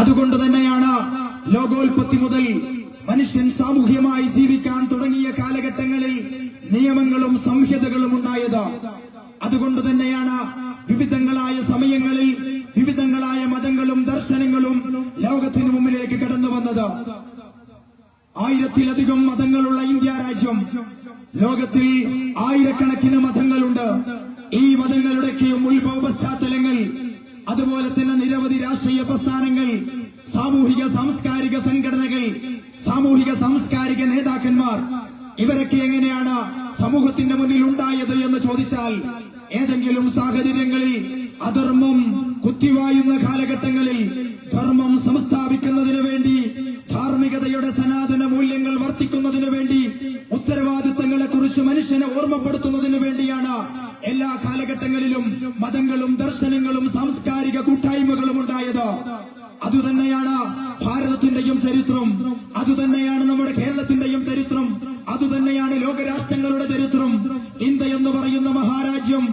അതുകൊണ്ട് തന്നെയാണ് ലോകോൽപത്തി മുതൽ മനുഷ്യൻ സാമൂഹ്യമായി ജീവിക്കാൻ തുടങ്ങിയ കാലഘട്ടങ്ങളിൽ നിയമങ്ങളും സംഹിതകളും ഉണ്ടായത്. അതുകൊണ്ട് തന്നെയാണ് വിവിധങ്ങളായ സമയങ്ങളിൽ വിവിധങ്ങളായ മതങ്ങളും ദർശനങ്ങളും ലോകത്തിന് മുമ്പിലേക്ക് കടന്നു വന്നത്. 1000-ലധികം മതങ്ങളുള്ള ഇന്ത്യ രാജ്യം, ലോകത്തിൽ ആയിരക്കണക്കിന് മതങ്ങളുണ്ട്. ഈ മതങ്ങളുടെയൊക്കെയും ഉത്ഭവ പശ്ചാത്തലങ്ങൾ, അതുപോലെ തന്നെ നിരവധി രാഷ്ട്രീയ പ്രസ്ഥാനങ്ങൾ, സാമൂഹിക സാംസ്കാരിക സംഘടനകൾ, സാമൂഹിക സാംസ്കാരിക നേതാക്കന്മാർ, ഇവരൊക്കെ എങ്ങനെയാണ് സമൂഹത്തിന്റെ മുന്നിൽ ഉണ്ടായത് എന്ന് ചോദിച്ചാൽ, ഏതെങ്കിലും സാഹചര്യങ്ങളിൽ അധർമ്മം കുത്തിവായുന്ന കാലഘട്ടങ്ങളിൽ ധർമ്മം സംസ്ഥാപിക്കുന്നതിനു വേണ്ടി, ധാർമ്മികതയുടെ സനാതന മൂല്യങ്ങൾ വർദ്ധിക്കുന്നതിനു വേണ്ടി, ഉത്തരവാദിത്തങ്ങളെ കുറിച്ച് മനുഷ്യനെ ഓർമ്മപ്പെടുത്തുന്നതിനു വേണ്ടിയാണ് എല്ലാ കാലഘട്ടങ്ങളിലും മതങ്ങളും ദർശനങ്ങളും സാംസ്കാരിക കൂട്ടായ്മകളും ഉണ്ടായത്. അതുതന്നെയാണ് ഭാരതത്തിന്റെയും ചരിത്രം, അതുതന്നെയാണ് നമ്മുടെ കേരളത്തിന്റെയും ചരിത്രം, അതുതന്നെയാണ് ലോകരാഷ്ട്രങ്ങളുടെ ചരിത്രം. ഇന്ത്യ എന്ന് പറയുന്ന മഹാരാജ്യം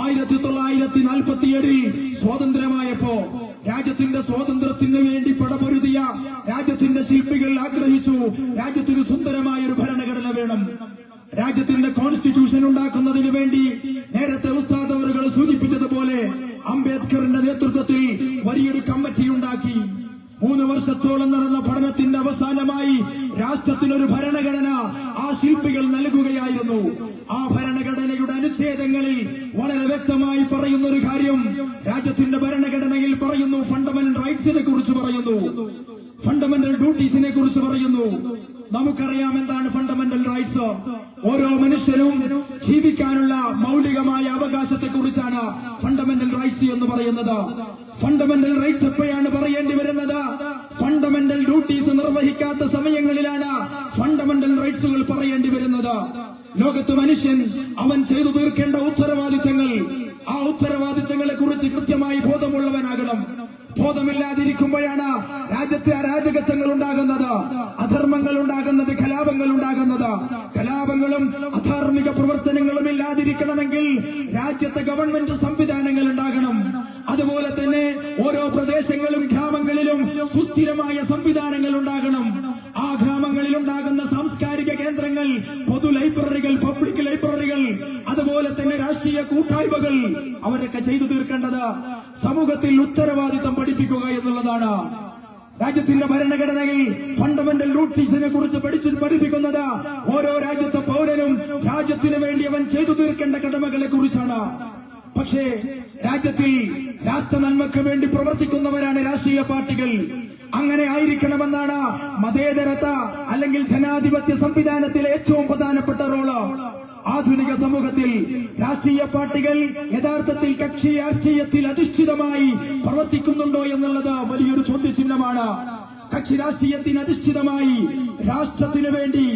1947 സ്വാതന്ത്ര്യമായപ്പോ രാജ്യത്തിന്റെ സ്വാതന്ത്ര്യത്തിന് വേണ്ടി പടപൊരുതിയ രാജ്യത്തിന്റെ ശില്പികൾ ആഗ്രഹിച്ചു, രാജ്യത്തിന് സുന്ദരമായ ഒരു ഭരണഘടന വേണം. രാജ്യത്തിന്റെ കോൺസ്റ്റിറ്റ്യൂഷൻ ഉണ്ടാക്കുന്നതിന് വേണ്ടി നേരത്തെ ഉസ്താദ് അവറുകൾ സൂചിപ്പിച്ചതുപോലെ അംബേദ്കറിന്റെ നേതൃത്വത്തിൽ വലിയൊരു കമ്മിറ്റി ഉണ്ടാക്കി. 3 വർഷത്തോളം നടന്ന പഠനത്തിന്റെ അവസാനമായി രാഷ്ട്രത്തിനൊരു ഭരണഘടന ആ ശില്പികൾ നൽകുകയായിരുന്നു. ആ ഭരണഘടനയുടെ അനുച്ഛേദങ്ങളിൽ വളരെ വ്യക്തമായി പറയുന്ന ഒരു കാര്യം, രാജ്യത്തിന്റെ ഭരണഘടനയിൽ പറയുന്നു, ഫണ്ടമെന്റൽ റൈറ്റ്സിനെ കുറിച്ച് പറയുന്നു, ഫണ്ടമെന്റൽ ഡ്യൂട്ടീസിനെ കുറിച്ച് പറയുന്നു. നമുക്കറിയാം എന്താണ് ഫണ്ടമെന്റൽ റൈറ്റ്സ്. ഓരോ മനുഷ്യനും ജീവിക്കാനുള്ള മൗലികമായ അവകാശത്തെ കുറിച്ചാണ് ഫണ്ടമെന്റൽ റൈറ്റ്സ് എന്ന് പറയുന്നത്. ഫണ്ടമെന്റൽ റൈറ്റ്സ് എപ്പോഴാണ് പറയേണ്ടി വരുന്നത്? ഫണ്ടമെന്റൽ ഡ്യൂട്ടീസ് നിർവഹിക്കാത്ത സമയങ്ങളിലാണ് ഫണ്ടമെന്റൽ റൈറ്റ്സുകൾ പറയേണ്ടി വരുന്നത്. ലോകത്ത് മനുഷ്യൻ അവൻ ചെയ്തു തീർക്കേണ്ട ഉത്തരവാദിത്തങ്ങൾ, ആ ഉത്തരവാദിത്തങ്ങളെ കുറിച്ച് കൃത്യമായി ബോധമുള്ളവനാകണം. ബോധമില്ലാതിരിക്കുമ്പോഴാണ് രാജ്യത്തെ അരാജകത്വങ്ങൾ ഉണ്ടാകുന്നത്, അധർമ്മങ്ങൾ ഉണ്ടാകുന്നത്, കലാപങ്ങൾ ഉണ്ടാകുന്നത്. കലാപങ്ങളും അധാർമിക പ്രവർത്തനങ്ങളും ഇല്ലാതിരിക്കണമെങ്കിൽ രാജ്യത്തെ ഗവൺമെന്റ് സംവിധാനങ്ങൾ ഉണ്ടാകണം. അതുപോലെ തന്നെ ഓരോ പ്രദേശങ്ങളും ഗ്രാമങ്ങളിലും സുസ്ഥിരമായ സംവിധാനങ്ങൾ ഉണ്ടാകണം. ആ ഗ്രാമങ്ങളിൽ ഉണ്ടാകുന്ന സാംസ്കാരിക കേന്ദ്രങ്ങൾ, പൊതു ലൈബ്രറികൾ, പബ്ലിക് ലൈബ്രറികൾ, അതുപോലെ തന്നെ രാഷ്ട്രീയ കൂട്ടായ്മകൾ, അവരൊക്കെ ചെയ്തു തീർക്കേണ്ടത് സമൂഹത്തിൽ ഉത്തരവാദിത്തം പഠിപ്പിക്കുക എന്നുള്ളതാണ്. രാജ്യത്തിന്റെ ഭരണഘടനയിൽ ഫണ്ടമെന്റൽ റൂട്ട്സിനെ കുറിച്ച് പഠിപ്പിക്കുന്നത് ഓരോ രാജ്യത്തെ പൗരനും രാജ്യത്തിന് വേണ്ടി അവൻ ചെയ്തു തീർക്കേണ്ട കടമകളെ കുറിച്ചാണ്. പക്ഷേ രാജ്യത്തിൽ രാഷ്ട്ര നന്മയ്ക്ക് വേണ്ടി പ്രവർത്തിക്കുന്നവരാണ് രാഷ്ട്രീയ പാർട്ടികൾ. അങ്ങനെ ആയിരിക്കണമെന്നാണ് മതേതരത അല്ലെങ്കിൽ ജനാധിപത്യ സംവിധാനത്തിലെ ഏറ്റവും പ്രധാനപ്പെട്ട റോള്. ആധുനിക സമൂഹത്തിൽ രാഷ്ട്രീയ പാർട്ടികൾ യഥാർത്ഥത്തിൽ കക്ഷി രാഷ്ട്രീയത്തിൽ അധിഷ്ഠിതമായി പ്രവർത്തിക്കുന്നുണ്ടോ എന്നുള്ളത് വലിയൊരു ചോദ്യചിഹ്നമാണ്. കക്ഷി രാഷ്ട്രീയത്തിന് അധിഷ്ഠിതമായി രാഷ്ട്രത്തിനു വേണ്ടി,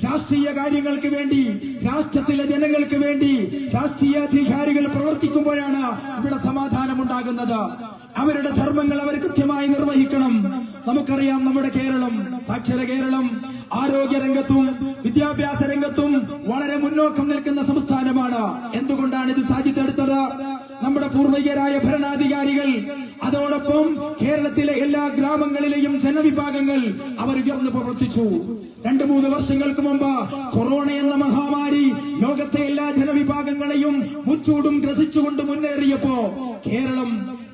രാഷ്ട്രീയ കാര്യങ്ങൾക്ക് വേണ്ടി, രാഷ്ട്രത്തിലെ ജനങ്ങൾക്ക് വേണ്ടി രാഷ്ട്രീയാധികാരികൾ പ്രവർത്തിക്കുമ്പോഴാണ് ഇവിടെ സമാധാനമുണ്ടാകുന്നത്. അവരുടെ ധർമ്മങ്ങൾ അവർ കൃത്യമായി നിർവഹിക്കണം. നമുക്കറിയാം നമ്മുടെ കേരളം, സാക്ഷര കേരളം, ആരോഗ്യ രംഗത്തും വിദ്യാഭ്യാസ രംഗത്തും വളരെ മുന്നോക്കം നിൽക്കുന്ന സംസ്ഥാനമാണ്. എന്തുകൊണ്ടാണ് ഇത് സാധിച്ചെടുത്തത്? നമ്മുടെ പൂർവികരായ ഭരണാധികാരികൾ, അതോടൊപ്പം കേരളത്തിലെ എല്ലാ ഗ്രാമങ്ങളിലെയും ജനവിഭാഗങ്ങൾ അവർ ഉയർന്നു പ്രവർത്തിച്ചു. 2-3 വർഷങ്ങൾക്ക് മുമ്പ് കൊറോണ എന്ന മഹാമാരി ലോകത്തെ എല്ലാ ജനവിഭാഗങ്ങളെയും മുച്ചൂടും ഗ്രസിച്ചുകൊണ്ട് മുന്നേറിയപ്പോ കേരളം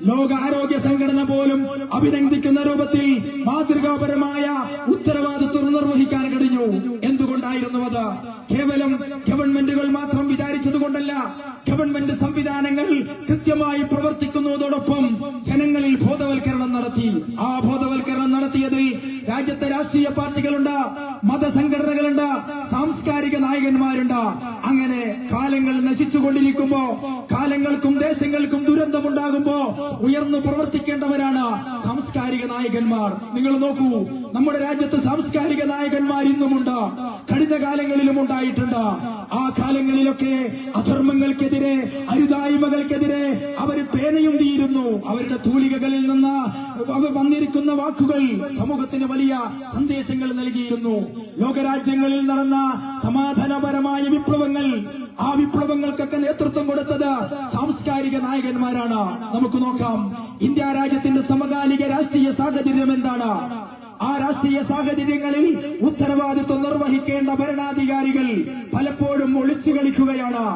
ലോകാരോഗ്യ സംഘടന പോലും അഭിനന്ദിക്കുന്ന രൂപത്തിൽ മാതൃകാപരമായ ഉത്തരവാദിത്വം നിർവഹിക്കാൻ കഴിഞ്ഞു. എന്തുകൊണ്ടായിരുന്നു അത്? കേവലം ഗവൺമെന്റുകൾ മാത്രം വിചാരിച്ചതുകൊണ്ടല്ല. ഗവൺമെന്റ് സംവിധാനങ്ങൾ കൃത്യമായി പ്രവർത്തിക്കുന്നതോടൊപ്പം ജനങ്ങളിൽ ബോധവൽക്കരണം നടത്തി. ആ ബോധവൽക്കരണം നടത്തിയതിൽ രാജ്യത്തെ രാഷ്ട്രീയ പാർട്ടികളുണ്ട്, മതസംഘടനകളുണ്ട്, സാംസ്കാരിക നായകന്മാരുണ്ട്. അങ്ങനെ കാലങ്ങൾ നശിച്ചുകൊണ്ടിരിക്കുമ്പോ, കാലങ്ങൾക്കും ദേശങ്ങൾക്കും ദുരന്തമുണ്ടാകുമ്പോ ഉയർന്നു പ്രവർത്തിക്കേണ്ടവരാണ് സാംസ്കാരിക നായകന്മാർ. നിങ്ങൾ നോക്കൂ, നമ്മുടെ രാജ്യത്ത് സാംസ്കാരിക നായകന്മാർ ഇന്നുമുണ്ട്, കഴിഞ്ഞ കാലങ്ങളിലും ഉണ്ടായിട്ടുണ്ട്. ആ കാലങ്ങളിലൊക്കെ അധർമ്മങ്ങൾക്കെതിരെ, അരുതായ്മകൾക്കെതിരെ അവർ പേനയും തീരുന്നു. അവരുടെ തൂലികകളിൽ നിന്ന് വന്നിരിക്കുന്ന വാക്കുകൾ സമൂഹത്തിന് വലിയ സന്ദേശങ്ങൾ നൽകിയിരുന്നു. ലോകരാജ്യങ്ങളിൽ നടന്ന സമാധാനപരമായ വിപ്ലവങ്ങൾ, ആ വിപ്ലവങ്ങൾക്കൊക്കെ നേതൃത്വം കൊടുത്തത് സാംസ്കാരിക നായകന്മാരാണ്. നമുക്ക് നോക്കാം, ഇന്ത്യ രാജ്യത്തിന്റെ സമകാലിക രാഷ്ട്രീയ സാഹചര്യം എന്താണ്? ആ രാഷ്ട്രീയ സാഹചര്യങ്ങളിൽ ഉത്തരവാദിത്വം നിർവഹിക്കേണ്ട ഭരണാധികാരികൾ പലപ്പോഴും ഒളിച്ചു കളിക്കുകയാണ്.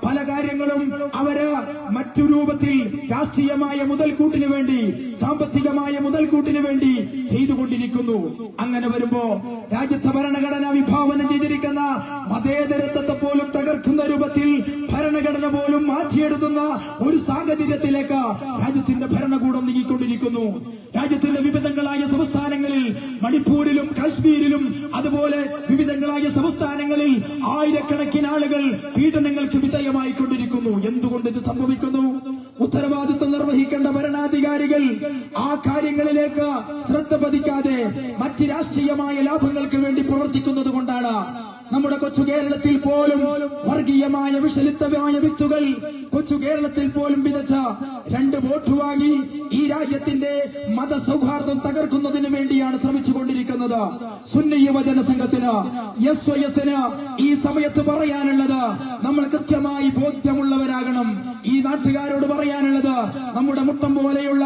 പല കാര്യങ്ങളും അവര് മറ്റു രൂപത്തിൽ രാഷ്ട്രീയമായ മുതൽക്കൂട്ടിന് വേണ്ടി, സാമ്പത്തികമായ മുതൽക്കൂട്ടിന് വേണ്ടി ചെയ്തുകൊണ്ടിരിക്കുന്നു. അങ്ങനെ വരുമ്പോ രാജ്യത്തെ ഭരണഘടന വിഭാവനം ചെയ്തിരിക്കുന്ന മതേതരത്വത്തെ പോലും തകർക്കുന്ന രൂപത്തിൽ ഭരണഘടന പോലും മാറ്റിയെടുക്കുന്ന ഒരു സാഹചര്യത്തിലേക്ക് രാജ്യത്തിന്റെ ഭരണകൂടം നീങ്ങിക്കൊണ്ടിരിക്കുന്നു. രാജ്യത്തിന്റെ വിവിധങ്ങളായ സംസ്ഥാനങ്ങളിൽ, മണിപ്പൂരിലും കാശ്മീരിലും അതുപോലെ വിവിധങ്ങളായ സംസ്ഥാനങ്ങളിൽ ആയിരക്കണക്കിന് ആളുകൾ പീഡനങ്ങൾക്ക് വിധേയമായിക്കൊണ്ടിരിക്കുന്നു. എന്തുകൊണ്ട് ഇത് സംഭവിക്കുന്നു? ഉത്തരവാദിത്വം നിർവഹിക്കേണ്ട ഭരണാധികാരികൾ ആ കാര്യങ്ങളിലേക്ക് ശ്രദ്ധ പതിക്കാതെ മറ്റ് രാഷ്ട്രീയമായ ലാഭങ്ങൾക്ക് വേണ്ടി പ്രവർത്തിക്കുന്നത് കൊണ്ടാണ്. നമ്മുടെ കൊച്ചു കേരളത്തിൽ പോലും വർഗീയമായ വിഷലിപ്തമായ വിത്തുകൾ കൊച്ചു കേരളത്തിൽ പോലും വിതച്ച 2 വോട്ട് വാങ്ങി ഈ രാജ്യത്തിന്റെ മതസൗഹാർദ്ദം തകർക്കുന്നതിന് വേണ്ടിയാണ് ശ്രമിച്ചുകൊണ്ടിരിക്കുന്നത്. സുന്നി യുവജന സംഘത്തിന്, SYSന് ഈ സമയത്ത് പറയാനുള്ളത്, നമ്മൾ കൃത്യമായി ബോധ്യമുള്ളവരാകണം. ഈ നാട്ടുകാരോട് പറയാനുള്ളത്, നമ്മുടെ മുട്ടം പോലെയുള്ള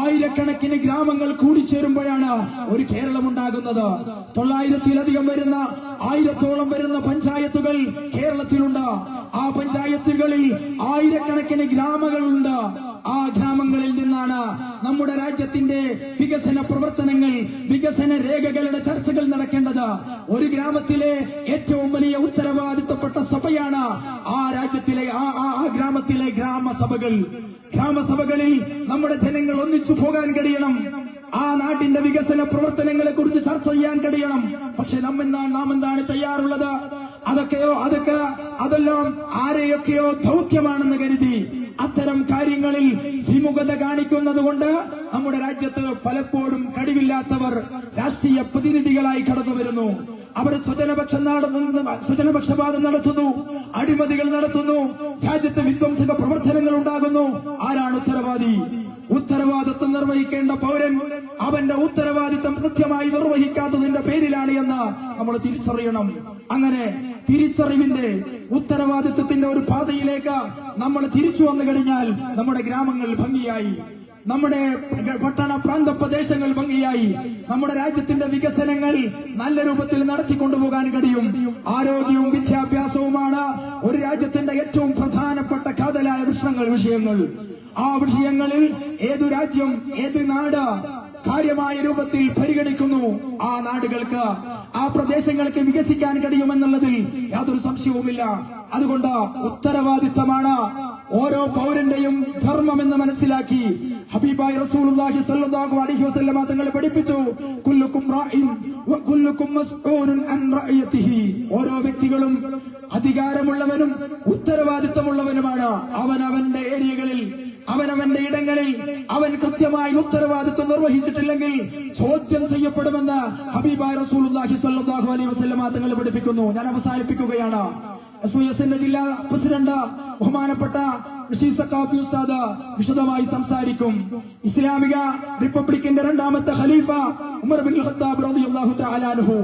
ആയിരക്കണക്കിന് ഗ്രാമങ്ങൾ കൂടിച്ചേരുമ്പോഴാണ് ഒരു കേരളം ഉണ്ടാകുന്നത്. 900-ലധികം വരുന്ന 1000-ഓളം വരുന്ന പഞ്ചായത്തുകൾ കേരളത്തിലുണ്ട്. ആ പഞ്ചായത്തുകളിൽ ആയിരക്കണക്കിന് ഗ്രാമങ്ങളുണ്ട്. ആ ഗ്രാമങ്ങളിൽ നിന്നാണ് നമ്മുടെ രാജ്യത്തിന്റെ വികസന പ്രവർത്തനങ്ങൾ, വികസന രേഖകളുടെ ചർച്ചകൾ നടക്കേണ്ടത്. ഒരു ഗ്രാമത്തിലെ ഏറ്റവും വലിയ ഉത്തരവാദിത്തപ്പെട്ട സഭയാണ് ആ രാജ്യത്തിലെ ആ ഗ്രാമത്തിലെ ഗ്രാമസഭകൾ. ഗ്രാമസഭകളിൽ നമ്മുടെ ജനങ്ങൾ ഒന്നിച്ചു പോകാൻ കഴിയണം. ആ നാട്ടിന്റെ വികസന പ്രവർത്തനങ്ങളെ കുറിച്ച് ചർച്ച ചെയ്യാൻ കഴിയണം. പക്ഷെ നാം എന്താണ് ചെയ്യാറുള്ളത്? അതെല്ലാം ആരെയൊക്കെയോ ദൗത്യമാണെന്ന് കരുതി അത്തരം കാര്യങ്ങളിൽ വിമുഖത കാണിക്കുന്നത് കൊണ്ട് നമ്മുടെ രാജ്യത്ത് പലപ്പോഴും കഴിവില്ലാത്തവർ രാഷ്ട്രീയ പ്രതിനിധികളായി കടന്നു വരുന്നു. അവർ സ്വജനപക്ഷപാതം നടത്തുന്നു, അഴിമതികൾ നടത്തുന്നു, രാജ്യത്ത് വിധ്വംസക പ്രവർത്തനങ്ങൾ ഉണ്ടാകുന്നു. ആരാണ് ഉത്തരവാദി? ഉത്തരവാദിത്വം നിർവഹിക്കേണ്ട പൗരൻ അവന്റെ ഉത്തരവാദിത്വം കൃത്യമായി നിർവഹിക്കാത്തതിന്റെ പേരിലാണ് എന്ന് നമ്മൾ തിരിച്ചറിയണം. അങ്ങനെ തിരിച്ചറിവിന്റെ, ഉത്തരവാദിത്വത്തിന്റെ ഒരു പാതയിലേക്ക് നമ്മൾ തിരിച്ചു വന്നു കഴിഞ്ഞാൽ നമ്മുടെ ഗ്രാമങ്ങൾ ഭംഗിയായി, നമ്മുടെ പട്ടണ പ്രാന്ത പ്രദേശങ്ങൾ ഭംഗിയായി, നമ്മുടെ രാജ്യത്തിന്റെ വികസനങ്ങൾ നല്ല രൂപത്തിൽ നടത്തിക്കൊണ്ടുപോകാൻ കഴിയും. ആരോഗ്യവും വിദ്യാഭ്യാസവുമാണ് ഒരു രാജ്യത്തിന്റെ ഏറ്റവും പ്രധാനപ്പെട്ട കാതലായ വിഷയങ്ങൾ. ആ വിഷയങ്ങളിൽ ഏതു രാജ്യം, ഏത് നാട് കാര്യമായ രൂപത്തിൽ പരിഗണിക്കുന്നു, ആ നാടുകൾക്ക്, ആ പ്രദേശങ്ങൾക്ക് വികസിക്കാൻ കഴിയുമെന്നുള്ളതിൽ യാതൊരു സംശയവുമില്ല. അതുകൊണ്ട് ഉത്തരവാദിത്തമാണ് ഓരോ പൗരന്റെയും ധർമ്മമെന്ന് മനസ്സിലാക്കി ഹബീബായ റസൂലുള്ളാഹി സ്വല്ലല്ലാഹു അലൈഹി വസല്ലമ തങ്ങൾ പഠിപ്പിച്ചു, കുല്ലുക്കും റാഇൻ വ കുല്ലുക്കും മസ്ഊലുൻ അൻ റഅയതിഹി. ഓരോ വ്യക്തികളും അധികാരമുള്ളവനും ഉത്തരവാദിത്തമുള്ളവനുമാണ്. അവനവന്റെ ഏരിയകളിൽ, അവനവന്റെ ഇടങ്ങളിൽ അവൻ കൃത്യമായി ഉത്തരവാദിത്വം നിർവഹിച്ചിട്ടില്ലെങ്കിൽ ചോദ്യം ചെയ്യപ്പെടുമെന്ന് ഹബീബായ റസൂലുള്ളാഹി സ്വല്ലല്ലാഹു അലൈഹി വസല്ലമ തങ്ങൾ പഠിപ്പിക്കുന്നു. ഞാൻ അവസാനിപ്പിക്കുകയാണ്. SYSന്റെ ജില്ലാ പ്രസിഡന്റ് ബഹുമാനപ്പെട്ട സഖാഫി ഉസ്താദ് വിശദമായി സംസാരിക്കും. ഇസ്ലാമിക റിപ്പബ്ലിക്കിന്റെ 2ാമത്തെ ഖലീഫ ഉമർ ബിൻ ഖത്താബ് റളിയല്ലാഹു തആല അൻഹു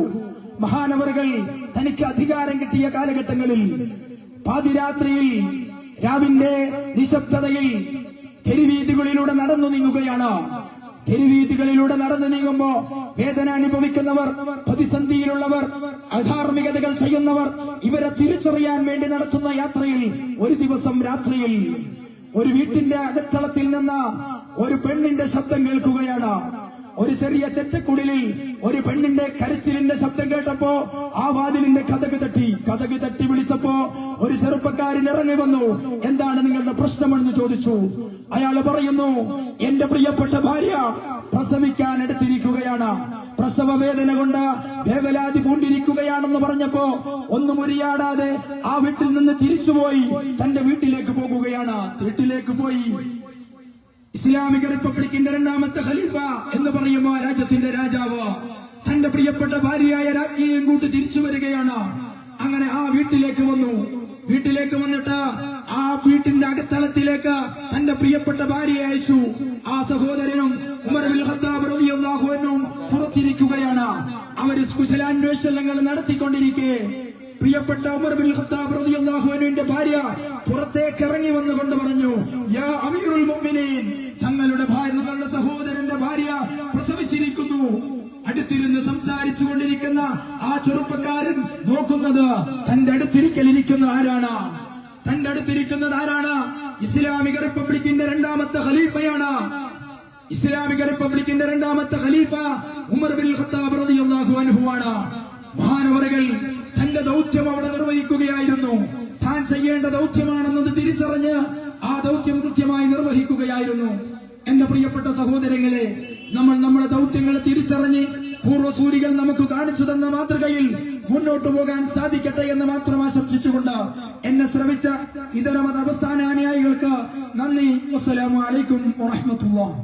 മഹാനവറുകൾ തനിക്ക് അധികാരം കിട്ടിയ കാലഘട്ടങ്ങളിൽ പാതിരാത്രിയിൽ, രാവിന്റെ നിശബ്ദതയിൽ തെരുവീതികളിലൂടെ നടന്നു നീങ്ങുകയാണ്. തെരുവീതികളിലൂടെ നടന്നു നീങ്ങുമ്പോ വേദന അനുഭവിക്കുന്നവർ, പ്രതിസന്ധിയിലുള്ളവർ, അധാർമികതകൾ ചെയ്യുന്നവർ, ഇവരെ തിരിച്ചറിയാൻ വേണ്ടി നടത്തുന്ന യാത്രയിൽ ഒരു ദിവസം രാത്രിയിൽ ഒരു വീട്ടിന്റെ അകത്തളത്തിൽ നിന്ന് ഒരു പെണ്ണിന്റെ ശബ്ദം കേൾക്കുകയാണ്. ഒരു ചെറിയ ചെറ്റക്കുടിലിൽ ഒരു പെണ്ണിന്റെ കരച്ചിലിന്റെ ശബ്ദം കേട്ടപ്പോ ആ വാതിലിന്റെ കതക് തട്ടി വിളിച്ചപ്പോ ഒരു ചെറുപ്പക്കാരൻ ഇറങ്ങി വന്നു. എന്താണ് നിങ്ങളുടെ പ്രശ്നമെന്ന് ചോദിച്ചു. അയാൾ പറയുന്നു, എന്റെ പ്രിയപ്പെട്ട ഭാര്യ പ്രസവിക്കാൻ എടുത്തിരിക്കുകയാണ്, പ്രസവ വേദന കൊണ്ട് വേവലാതി പൂണ്ടിരിക്കുകയാണെന്ന് പറഞ്ഞപ്പോ ഒന്നും ഉരിയാടാതെ ആ വീട്ടിൽ നിന്ന് തിരിച്ചുപോയി തന്റെ വീട്ടിലേക്ക് പോകുകയാണ്. വീട്ടിലേക്ക് പോയി ഇസ്ലാമിക റിപ്പബ്ലിക്കിന്റെ 2ാമത്തെ ഖലീഫ എന്ന് പറയുമ്പോ രാജ്യത്തിന്റെ രാജാവ് തന്റെ പ്രിയപ്പെട്ട ഭാര്യയായ രാജ്ഞിയെയും കൂട്ടി തിരിച്ചു വരികയാണ്. അങ്ങനെ ആ വീട്ടിലേക്ക് വന്നു. വീട്ടിലേക്ക് വന്നിട്ട് ആ വീട്ടിന്റെ അകത്തളത്തിലേക്ക് തന്റെ പ്രിയപ്പെട്ട ഭാര്യയെ അയച്ചു. ആ സഹോദരനും ഉമർ ബിൻ ഖത്താബ് റളിയല്ലാഹു അൻഹു പുറത്തിരിക്കുകയാണ്. അവര് കുശലാന്വേഷണങ്ങൾ നടത്തിക്കൊണ്ടിരിക്കെ പ്രിയപ്പെട്ട ഉമർ ബിൻ ഖത്താബ് റളിയല്ലാഹു അൻഹുവിന്റെ ഭാര്യ പുറത്തേക്ക് ഇറങ്ങി വന്നുകൊണ്ട് പറഞ്ഞു, യാ അമീറുൽ മുഅ്മിനീൻ, തങ്ങളുടെ സഹോദരന്റെ ഭാര്യ പ്രസവിച്ചിരിക്കുന്നു. അടുത്തിരുന്ന് സംസാരിച്ചു കൊണ്ടിരിക്കുന്ന ആ ചെറുപ്പക്കാരൻ നോക്കുന്നത് തന്റെ അടുത്തിരിക്കലിരിക്കുന്ന ആരാണ്? തന്റെ അടുത്തിരിക്കുന്നത് ആരാണ്? ഇസ്ലാമിക റിപ്പബ്ലിക്കിന്റെ രണ്ടാമത്തെ ഖലീഫയാണ്. ഇസ്ലാമിക റിപ്പബ്ലിക്കിന്റെ രണ്ടാമത്തെ ഖലീഫ ഉമർ ബിൻ ഖത്താബ് റളിയല്ലാഹു അൻഹുവാണ്. മഹാനവറുകൾ തന്റെ ദൗത്യം അവിടെ നിർവഹിക്കുകയായിരുന്നു. താൻ ചെയ്യേണ്ട ദൗത്യമാണെന്നത് തിരിച്ചറിഞ്ഞ് ആ ദൗത്യം കൃത്യമായി നിർവഹിക്കുകയായിരുന്നു. എന്റെ പ്രിയപ്പെട്ട സഹോദരങ്ങളെ, നമ്മൾ നമ്മുടെ ദൗത്യങ്ങളെ തിരിച്ചറിഞ്ഞ് പൂർവ്വസൂരികൾ നമുക്ക് കാണിച്ചു തന്ന മാതൃകയിൽ മുന്നോട്ടു പോകാൻ സാധിക്കട്ടെ എന്ന് മാത്രം ആശംസിച്ചുകൊണ്ട് എന്നെ ശ്രമിച്ച ഇതര മത പ്രസ്ഥാന അനുയായികൾക്ക് നന്ദി. അസ്സലാമു അലൈക്കും വറഹ്മത്തുള്ളാഹി.